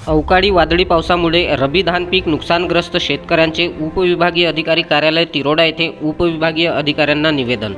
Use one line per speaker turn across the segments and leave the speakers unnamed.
अवकाळी वादळी पावसामुळे रब्बी धान पीक नुकसानग्रस्त शेतकऱ्यांचे उपविभागीय अधिकारी कार्यालय तिरोडा येथे उपविभागीय अधिकाऱ्यांना निवेदन।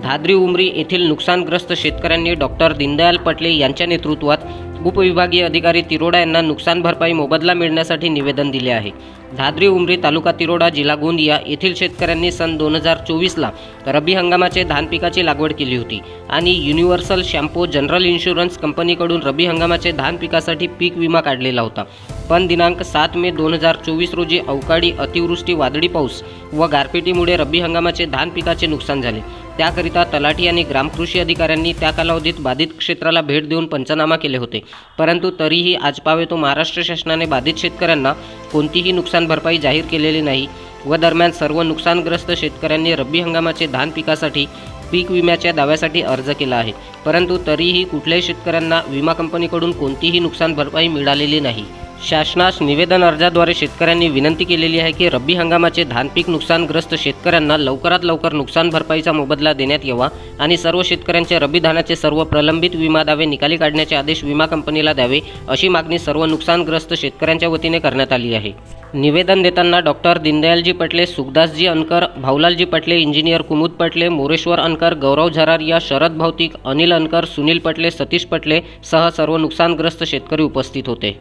धाद्री उमरी येथील नुकसानग्रस्त शेतकऱ्यांनी डॉक्टर दीनदयाल पटले यांच्या नेतृत्वात उपविभागीय अधिकारी तिरोडा यांना नुकसान भरपाई मोबदला मिळण्यासाठी निवेदन दिले आहे। धाद्री उमरी तालुका तिरोडा जिल्हा गोंदिया येथील शेतकऱ्यांनी सन 2024ला रब्बी हंगामाचे धान पिकाची लागवड केली होती आणि युनिव्हर्सल शॅम्पो जनरल इन्शुरन्स कंपनीकडून रब्बी हंगामाचे धान पिकासाठी पीक विमा काढलेला होता। पण दिनांक 7 मे 2024 रोजी अवकाळी अतिवृष्टी वादळी पाऊस व गारपिटीमुळे रब्बी हंगामाचे धान पिकाचे नुकसान झाले। त्याकरिता तलाठी आणि ग्रामकृषी अधिकाऱ्यांनी त्या कालावधीत बाधित क्षेत्राला भेट देऊन पंचनामा केले होते, परंतु तरीही आजपावेतो महाराष्ट्र शासनाने बाधित शेतकऱ्यांना कोणतीही नुकसान भरपाई जाहीर केलेली नाही व दरम्यान सर्व नुकसानग्रस्त शेतकऱ्यांनी रब्बी हंगामाचे धान पिकासाठी पीक विम्याच्या दाव्यासाठी अर्ज केला आहे, परंतु तरीही कुठल्याही शेतकऱ्यांना विमा कंपनीकडून कोणतीही नुकसान भरपाई मिळालेली नाही। शासनास निवेदन अर्जाद्वारे शेतकऱ्यांनी विनंती केलेली आहे की रब्बी हंगामाचे धान पीक नुकसानग्रस्त शेतकऱ्यांना लवकरात लवकर नुकसान भरपाईचा मोबदला देण्यात यावा आणि सर्व शेतकऱ्यांचे रब्बी धानाचे सर्व प्रलंबित विमा दावे निकाली काढण्याचे आदेश विमा कंपनीला द्यावे, अशी मागणी सर्व नुकसानग्रस्त शेतकऱ्यांच्या वतीने करण्यात आली आहे। निवेदन देताना डॉक्टर दीनदयालजी पटले, सुखदासजी अनकर, भाऊलालजी पटले, इंजिनियर कुमुद पटले, मोरेश्वर अनकर, गौरव झरारिया, शरद भौतिक, अनिल अनकर, सुनील पटले, सतीश पटले सह सर्व नुकसानग्रस्त शेतकरी उपस्थित होते।